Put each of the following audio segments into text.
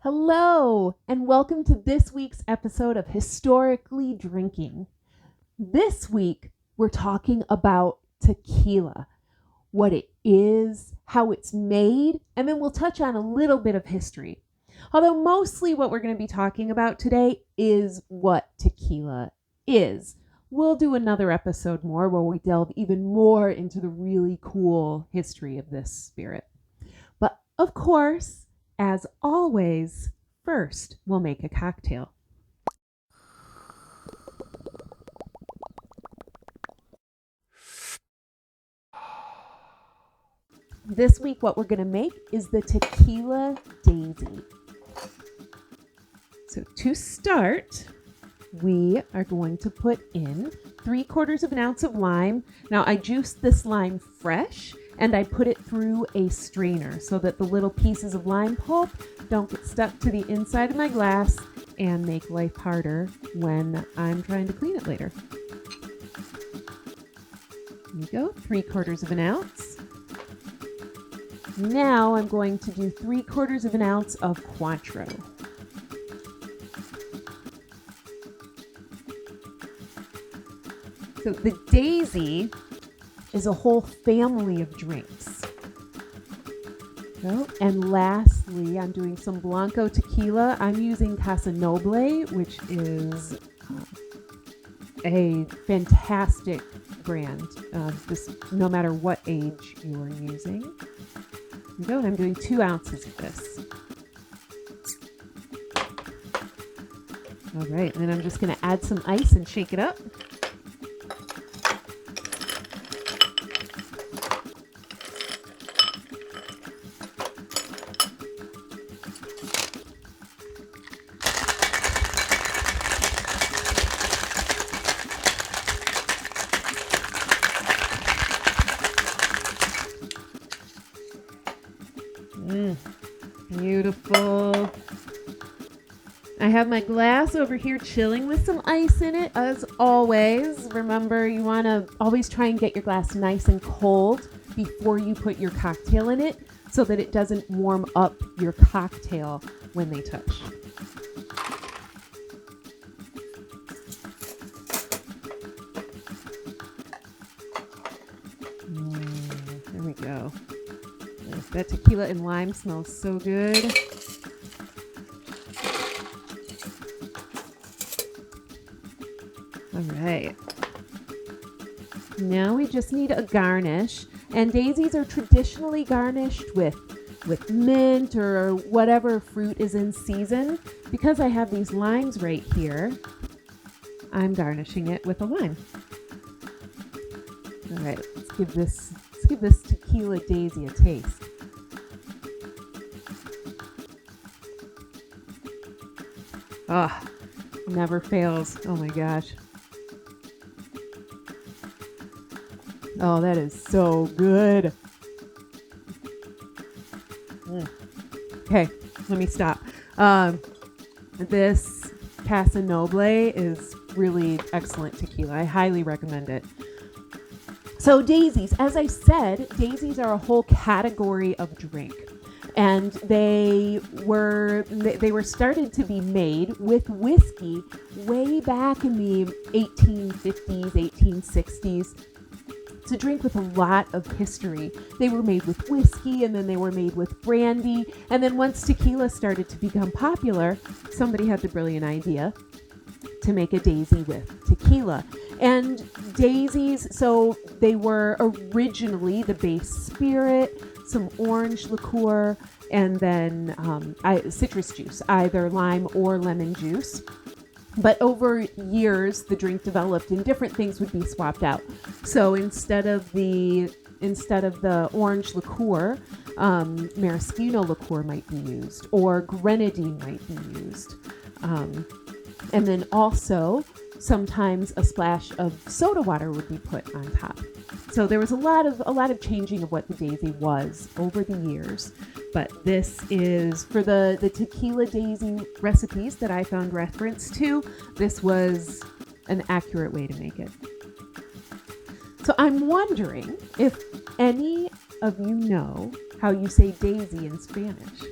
Hello, and welcome to this week's episode of Historically Drinking. This week, we're talking about tequila, what it is, how it's made, and then we'll touch on a little bit of history. Although mostly what we're going to be talking about today is what tequila is. We'll do another episode more where we delve even more into the really cool history of this spirit. But of course, as always, first we'll make a cocktail. This week what we're going to make is the Tequila Daisy. So to start, we are going to put in 3/4 of an ounce of lime. Now I juiced this lime fresh and I put it through a strainer so that the little pieces of lime pulp don't get stuck to the inside of my glass and make life harder when I'm trying to clean it later. There you go, 3/4 of an ounce. Now I'm going to do 3/4 of an ounce of Cointreau. So the Daisy is a whole family of drinks. Oh, and lastly, I'm doing some Blanco Tequila. I'm using Casa Noble, which is a fantastic brand, no matter what age you are using. There you go, and I'm doing 2 ounces of this. All right, and then I'm just going to add some ice and shake it up. Beautiful. I have my glass over here chilling with some ice in it, as always. Remember, you want to always try and get your glass nice and cold before you put your cocktail in it so that it doesn't warm up your cocktail when they touch. There we go. That tequila and lime smells so good. All right. Now we just need a garnish. And daisies are traditionally garnished with mint or whatever fruit is in season. Because I have these limes right here, I'm garnishing it with a lime. All right, let's give this Tequila Daisy a taste. Ah, never fails. Oh my gosh. Oh, that is so good. Okay, let me stop. This Casa Noble is really excellent tequila. I highly recommend it. So daisies, as I said, daisies are a whole category of drink. And they were started to be made with whiskey way back in the 1850s, 1860s. It's a drink with a lot of history. They were made with whiskey, and then they were made with brandy. And then once tequila started to become popular, somebody had the brilliant idea to make a daisy with tequila. And daisies, so they were originally the base spirit, some orange liqueur, and then citrus juice, either lime or lemon juice. But over years, the drink developed and different things would be swapped out. So instead of the orange liqueur, maraschino liqueur might be used, or grenadine might be used. And then also sometimes a splash of soda water would be put on top. So there was a lot of changing of what the daisy was over the years. But this is for the Tequila Daisy recipes that I found reference to. This was an accurate way to make it. So I'm wondering if any of you know how you say daisy in Spanish.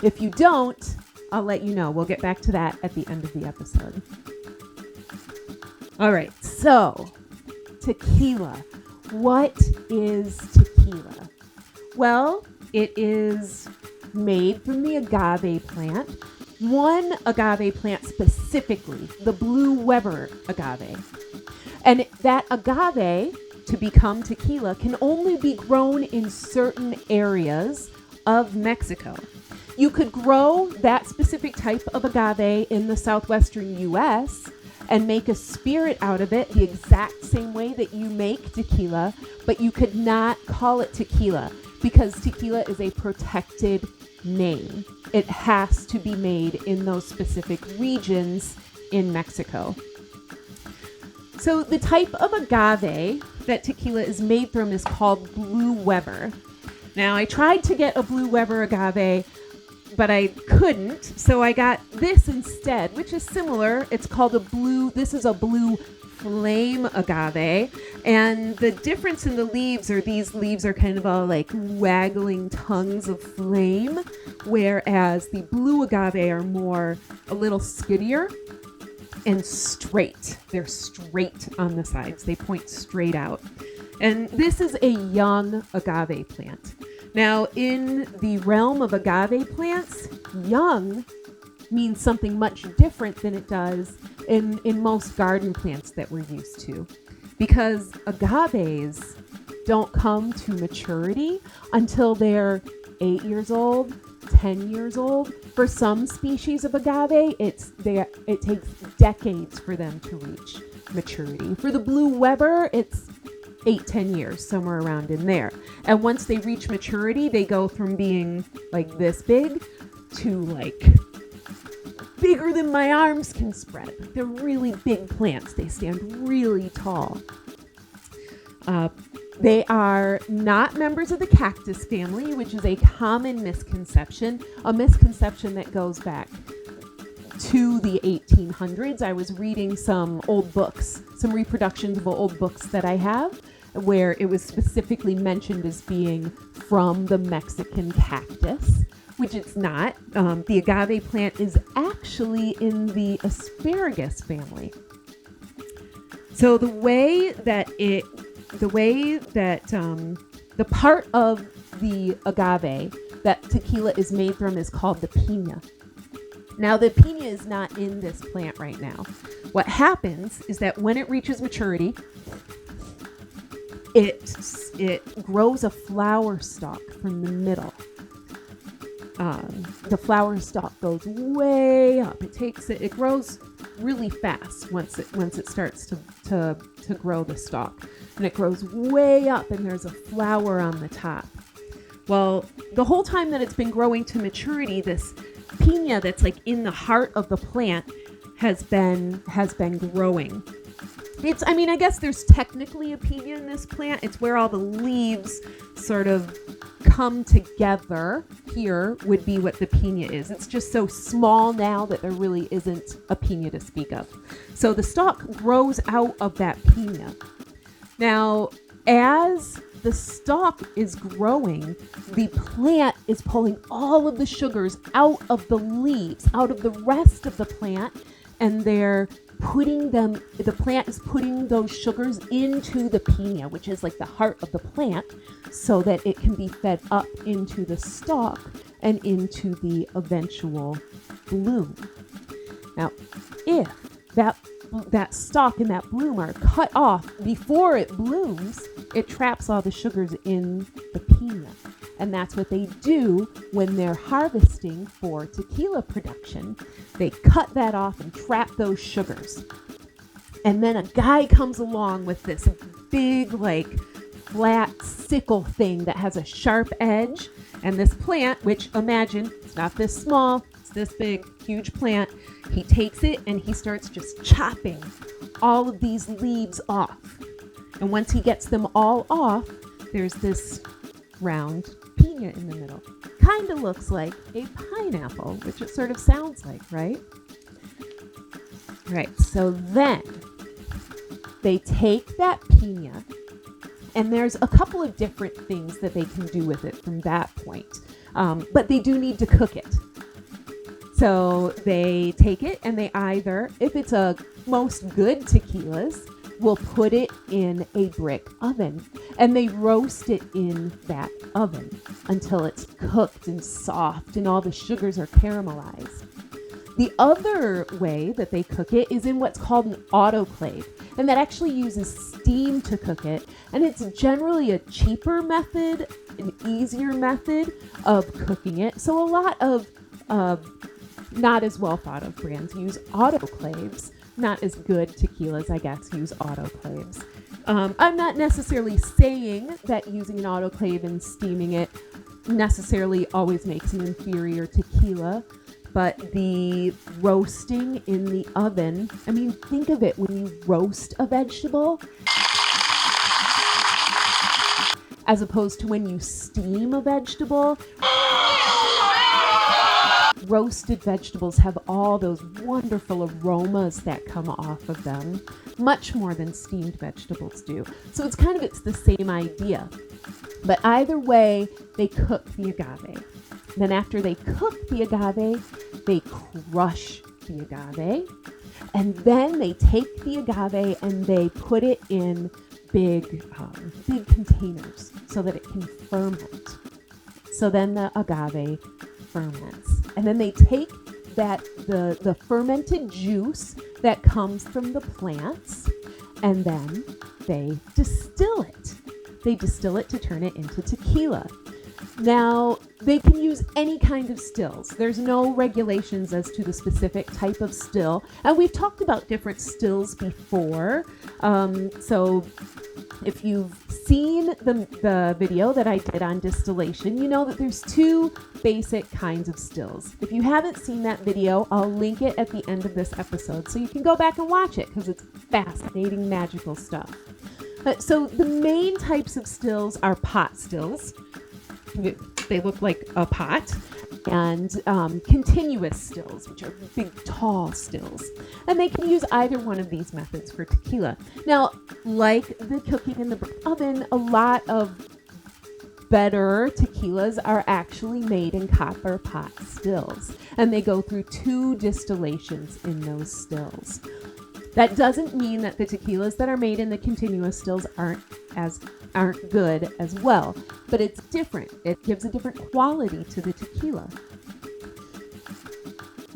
If you don't, I'll let you know. We'll get back to that at the end of the episode. All right, so tequila. What is tequila? Well, it is made from the agave plant. One agave plant specifically, the Blue Weber agave. And that agave, to become tequila, can only be grown in certain areas of Mexico. You could grow that specific type of agave in the southwestern U.S. and make a spirit out of it the exact same way that you make tequila, but you could not call it tequila because tequila is a protected name. It has to be made in those specific regions in Mexico. So the type of agave that tequila is made from is called Blue Weber. Now, I tried to get a Blue Weber agave, but I couldn't, so I got this instead, which is similar. It's called this is a Blue Flame agave, and the difference in the leaves are these leaves are kind of all like waggling tongues of flame, whereas the blue agave are more a little skinnier and straight. They're straight on the sides. They point straight out. And this is a young agave plant. Now, in the realm of agave plants, young means something much different than it does in most garden plants that we're used to. Because agaves don't come to maturity until they're 8 years old, 10 years old. For some species of agave, it takes decades for them to reach maturity. For the Blue Weber, it's 8-10 years, somewhere around in there. And once they reach maturity, they go from being like this big to like bigger than my arms can spread. They're really big plants. They stand really tall. They are not members of the cactus family, which is a common misconception, a misconception that goes back to the 1800s. I was reading some old books, some reproductions of old books that I have, where it was specifically mentioned as being from the Mexican cactus, which it's not. The agave plant is actually in the asparagus family. So the part of the agave that tequila is made from is called the piña. Now, the piña is not in this plant right now. What happens is that when it reaches maturity, it grows a flower stalk from the middle. The flower stalk goes way up. It grows really fast once it starts to grow the stalk, and it grows way up, and there's a flower on the top. Well, the whole time that it's been growing to maturity, this piña that's like in the heart of the plant has been growing. I guess there's technically a piña in this plant. It's where all the leaves sort of come together. Here would be what the piña is. It's just so small now that there really isn't a piña to speak of. So the stalk grows out of that piña. Now, as the stalk is growing, the plant is pulling all of the sugars out of the leaves, out of the rest of the plant, and the plant is putting those sugars into the piña, which is like the heart of the plant, so that it can be fed up into the stalk and into the eventual bloom. Now, if that stalk and that bloom are cut off before it blooms, it traps all the sugars in the piña. And that's what they do when they're harvesting for tequila production. They cut that off and trap those sugars. And then a guy comes along with this big, like, flat sickle thing that has a sharp edge. And this plant, which, imagine, it's not this small, it's this big, huge plant. He takes it and he starts just chopping all of these leaves off. And once he gets them all off, there's this round piña in the middle. Kind of looks like a pineapple, which it sort of sounds like, right? Right, so then they take that piña, and there's a couple of different things that they can do with it from that point. But they do need to cook it. So they take it and they either, if it's a most good tequilas, will put it in a brick oven and they roast it in that oven until it's cooked and soft and all the sugars are caramelized. The other way that they cook it is in what's called an autoclave, and that actually uses steam to cook it, and it's generally a cheaper method, an easier method of cooking it. So a lot of not as well thought of brands use autoclaves. Not as good tequilas, I guess, use autoclaves. I'm not necessarily saying that using an autoclave and steaming it necessarily always makes an inferior tequila, but the roasting in the oven, I mean, think of it when you roast a vegetable as opposed to when you steam a vegetable. Roasted vegetables have all those wonderful aromas that come off of them, much more than steamed vegetables do. So it's the same idea. But either way, they cook the agave. Then after they cook the agave, they crush the agave. And then they take the agave and they put it in big containers so that it can ferment. So then the agave ferments. And then they take the fermented juice that comes from the plants and then they distill it. They distill it to turn it into tequila. Now, they can use any kind of stills. There's no regulations as to the specific type of still. And we've talked about different stills before. So if you've seen the video that I did on distillation, you know that there's two basic kinds of stills. If you haven't seen that video, I'll link it at the end of this episode so you can go back and watch it because it's fascinating, magical stuff. So the main types of stills are pot stills. They look like a pot, and continuous stills, which are big, tall stills. And they can use either one of these methods for tequila. Now, like the cooking in the oven, a lot of better tequilas are actually made in copper pot stills, and they go through 2 distillations in those stills. That doesn't mean that the tequilas that are made in the continuous stills aren't good as well, but it's different. It gives a different quality to the tequila.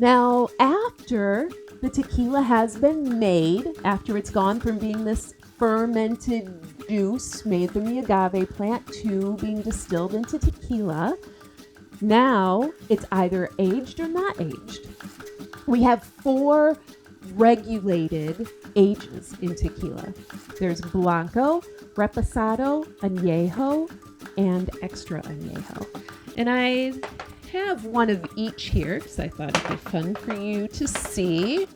Now, after the tequila has been made, after it's gone from being this fermented juice made from the agave plant to being distilled into tequila, now it's either aged or not aged. We have 4 regulated ages in tequila. There's Blanco, Reposado, Añejo, and Extra Añejo. And I have one of each here because I thought it'd be fun for you to see.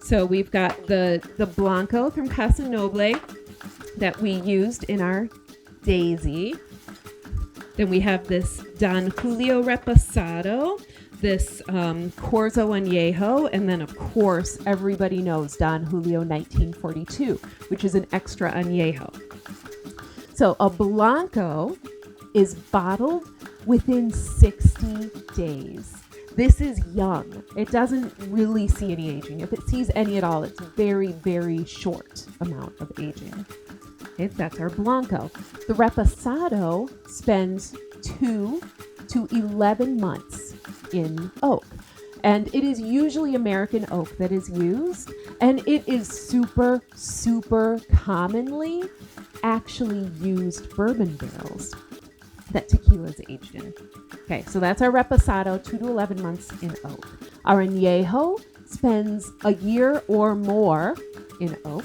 So we've got the Blanco from Casa Noble that we used in our Daisy. Then we have this Don Julio Reposado, this Corzo Añejo, and then of course everybody knows Don Julio 1942, which is an Extra Añejo. So a Blanco is bottled within 60 days. This is young. It doesn't really see any aging. If it sees any at all, it's very, very short amount of aging. Okay, that's our Blanco. The Reposado spends 2 to 11 months in oak. And it is usually American oak that is used. And it is super, super commonly actually used bourbon barrels that tequila is aged in. Okay, so that's our Reposado, 2 to 11 months in oak. Our Añejo spends a year or more in oak.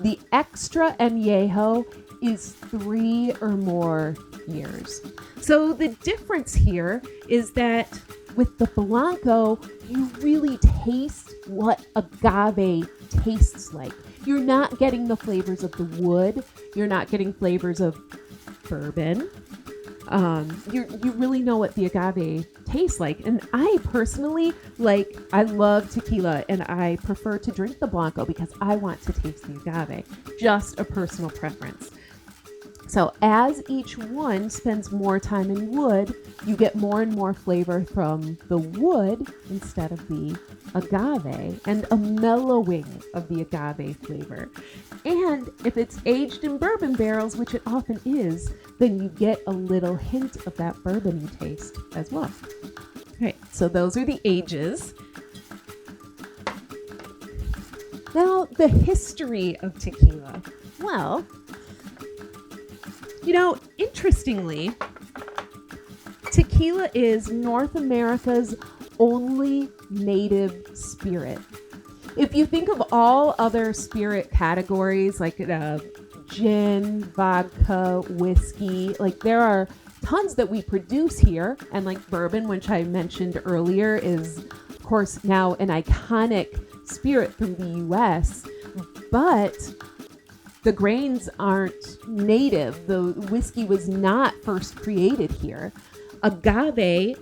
The Extra Añejo is 3 or more years. So the difference here is that with the Blanco, you really taste what agave tastes like. You're not getting the flavors of the wood. You're not getting flavors of bourbon. You really know what the agave tastes like. And I personally, I love tequila and I prefer to drink the Blanco because I want to taste the agave. Just a personal preference. So as each one spends more time in wood, you get more and more flavor from the wood instead of the agave, and a mellowing of the agave flavor. And if it's aged in bourbon barrels, which it often is, then you get a little hint of that bourbony taste as well. Okay, so those are the ages. Now, the history of tequila. Well, interestingly, tequila is North America's only native spirit. If you think of all other spirit categories like gin, vodka, whiskey, like there are tons that we produce here, and like bourbon, which I mentioned earlier, is of course now an iconic spirit from the US, but the grains aren't native. The whiskey was not first created here. Agave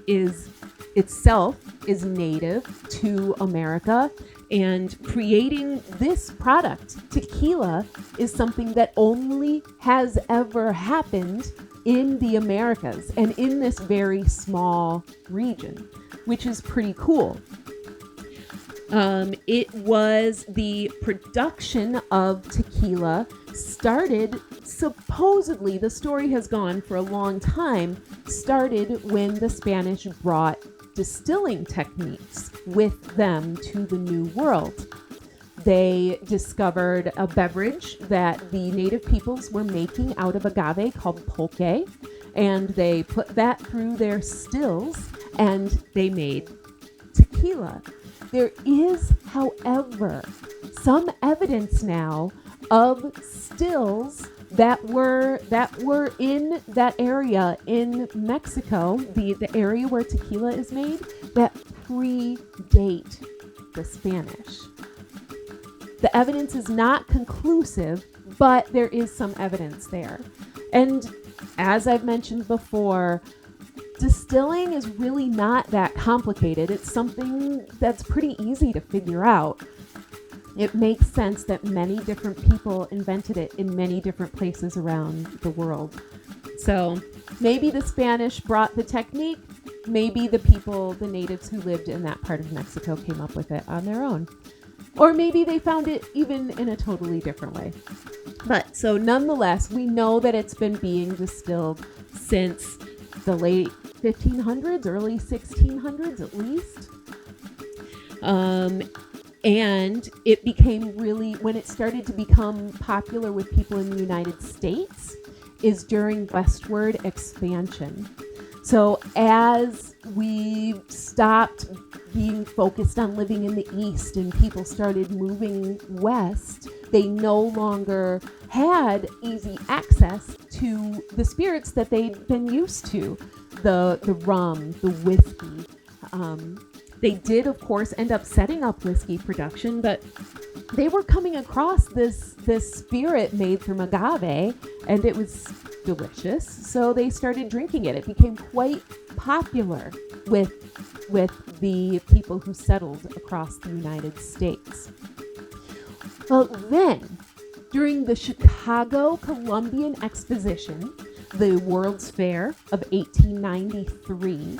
itself is native to America, and creating this product, tequila, is something that only has ever happened in the Americas and in this very small region, which is pretty cool. It was the production of tequila started, supposedly, the story has gone for a long time, started when the Spanish brought distilling techniques with them to the New World. They discovered a beverage that the native peoples were making out of agave called pulque, and they put that through their stills and they made tequila. There is, however, some evidence now of stills that were in that area in Mexico, the area where tequila is made, that predate the Spanish. The evidence is not conclusive, but there is some evidence there. And as I've mentioned before, distilling is really not that complicated. It's something that's pretty easy to figure out. It makes sense that many different people invented it in many different places around the world. So maybe the Spanish brought the technique, maybe the natives who lived in that part of Mexico came up with it on their own. Or maybe they found it even in a totally different way. But so nonetheless, we know that it's been being distilled since the late 1500s, early 1600s at least. And it became really, when it started to become popular with people in the United States, is during westward expansion. So as we stopped being focused on living in the East and people started moving west, they no longer had easy access to the spirits that they'd been used to, the rum, the whiskey. They did, of course, end up setting up whiskey production, but they were coming across this spirit made from agave, and it was delicious, so they started drinking it. It became quite popular with the people who settled across the United States. Well, then, during the Chicago Columbian Exposition, the World's Fair of 1893,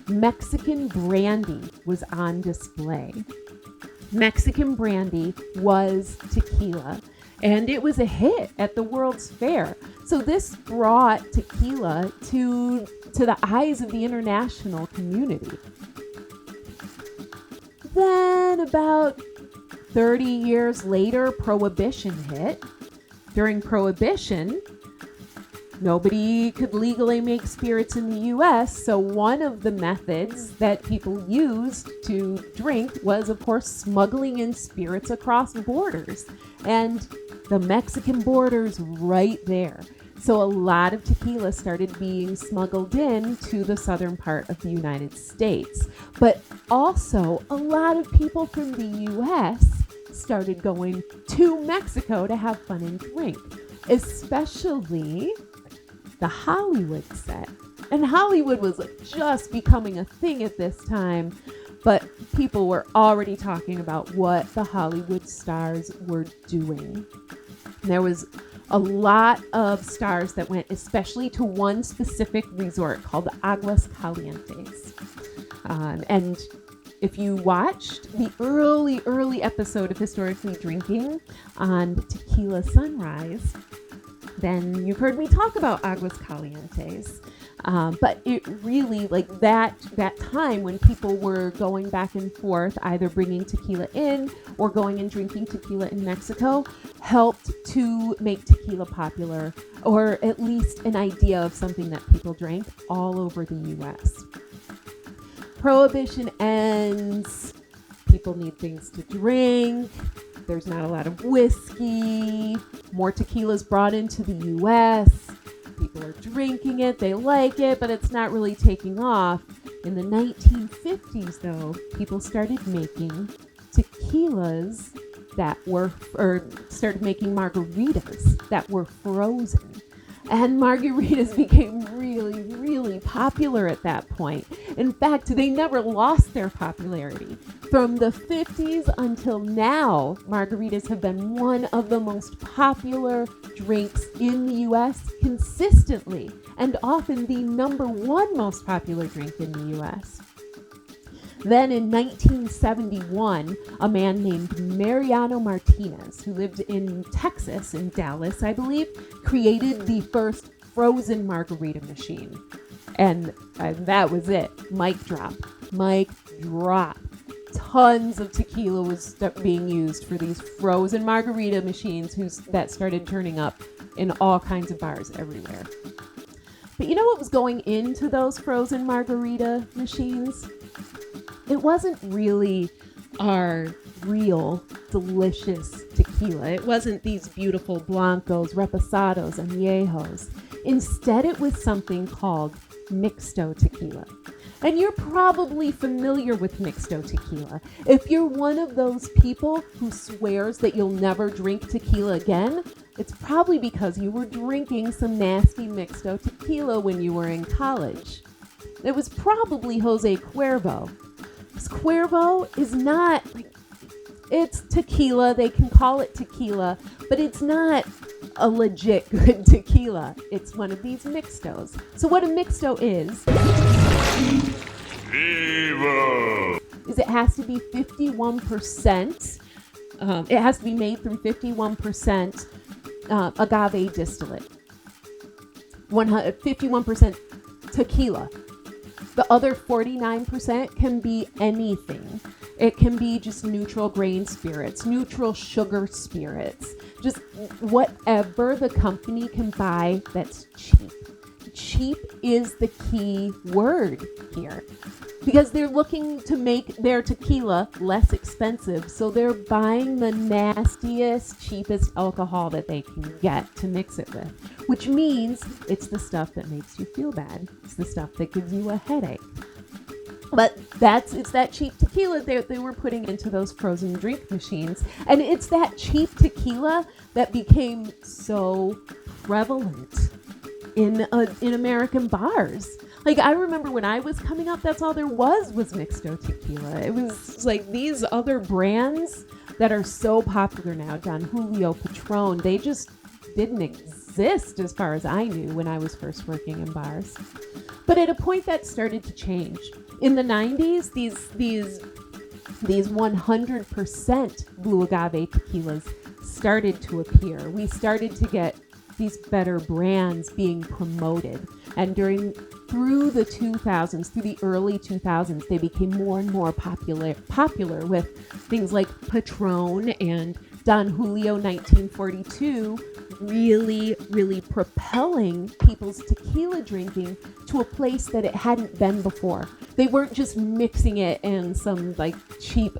Mexican brandy was on display. Mexican brandy was tequila, and it was a hit at the World's Fair. So this brought tequila to the eyes of the international community. Then about 30 years later, Prohibition hit. During Prohibition, nobody could legally make spirits in the US, so one of the methods that people used to drink was, of course, smuggling in spirits across borders. And the Mexican border's right there. So a lot of tequila started being smuggled in to the southern part of the United States. But also, a lot of people from the US started going to Mexico to have fun and drink, especially the Hollywood set. And Hollywood was just becoming a thing at this time, but people were already talking about what the Hollywood stars were doing. There was a lot of stars that went especially to one specific resort called Aguas Calientes. And if you watched the early episode of Historically Drinking on Tequila Sunrise, then you've heard me talk about Aguas Calientes. But it really, like that time when people were going back and forth, either bringing tequila in or going and drinking tequila in Mexico, helped to make tequila popular, or at least an idea of something that people drank all over the U.S. Prohibition ends, people need things to drink, there's not a lot of whiskey, more tequila's brought into the U.S., people are drinking it, they like it, but it's not really taking off. In the 1950s, though, people started making tequilas started making margaritas that were frozen. And margaritas became really, really popular at that point. In fact, they never lost their popularity. From the 50s until now, margaritas have been one of the most popular drinks in the U.S. consistently, and often the number one most popular drink in the U.S. Then in 1971, a man named Mariano Martinez, who lived in Texas, in Dallas, I believe, created the first frozen margarita machine. And that was it. Mic drop. Mic drop. Tons of tequila was being used for these frozen margarita machines that started turning up in all kinds of bars everywhere. But you know what was going into those frozen margarita machines? It wasn't really our real delicious tequila. It wasn't these beautiful blancos, reposados, and añejos. Instead, it was something called Mixto Tequila. And you're probably familiar with Mixto Tequila. If you're one of those people who swears that you'll never drink tequila again, it's probably because you were drinking some nasty Mixto Tequila when you were in college. It was probably Jose Cuervo. Cuervo is not, it's tequila, they can call it tequila, but it's not a legit good tequila. It's one of these mixtos. So what a mixto is it has to be 51%, it has to be made from 51% agave distillate, 51% tequila. The other 49% can be anything. It can be just neutral grain spirits, neutral sugar spirits, just whatever the company can buy that's cheap. Cheap is the key word here, because they're looking to make their tequila less expensive, so they're buying the nastiest, cheapest alcohol that they can get to mix it with, which means it's the stuff that makes you feel bad. It's the stuff that gives you a headache. But it's that cheap tequila they were putting into those frozen drink machines, and it's that cheap tequila that became so prevalent in American bars. Like, I remember when I was coming up, that's all there was Mixto Tequila. It was like these other brands that are so popular now, Don Julio, Patron, they just didn't exist as far as I knew when I was first working in bars. But at a point that started to change. In the 90s, these 100% blue agave tequilas started to appear. We started to get these better brands being promoted. And through the 2000s, through the early 2000s, they became more and more popular with things like Patron and Don Julio 1942 really, really propelling people's tequila drinking to a place that it hadn't been before. They weren't just mixing it in some like cheap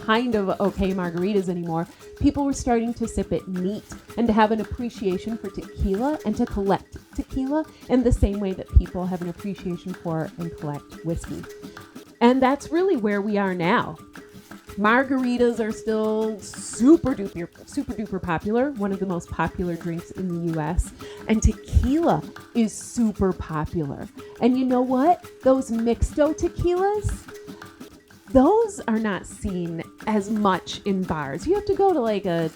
kind of okay margaritas anymore. People were starting to sip it neat and to have an appreciation for tequila and to collect tequila in the same way that people have an appreciation for and collect whiskey. And that's really where we are now. Margaritas are still super duper popular, one of the most popular drinks in the US, and tequila is super popular. And you know what? Those Mixto tequilas, those are not seen as much in bars. You have to go to like a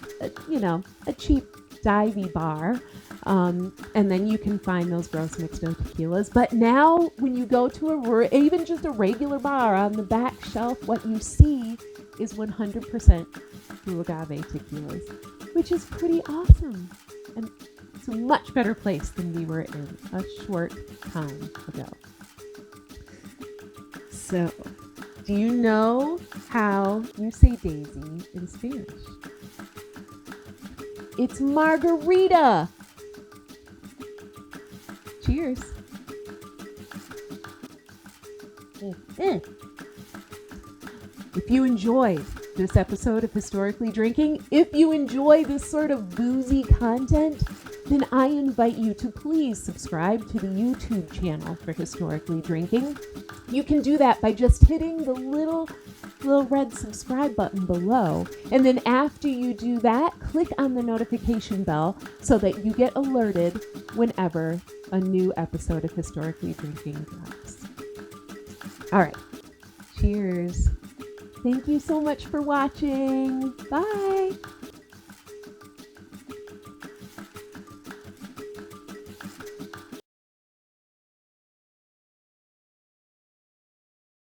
cheap divey bar. And then you can find those gross Mixto tequilas. But now when you go to even just a regular bar, on the back shelf, what you see is 100% true agave tequilas, which is pretty awesome. And it's a much better place than we were in a short time ago. So, do you know how you say daisy in Spanish? It's margarita. Cheers. If you enjoyed this episode of Historically Drinking, if you enjoy this sort of boozy content, then I invite you to please subscribe to the YouTube channel for Historically Drinking. You can do that by just hitting the little red subscribe button below. And then after you do that, click on the notification bell so that you get alerted whenever a new episode of Historically Drinking drops. All right. Cheers. Thank you so much for watching. Bye.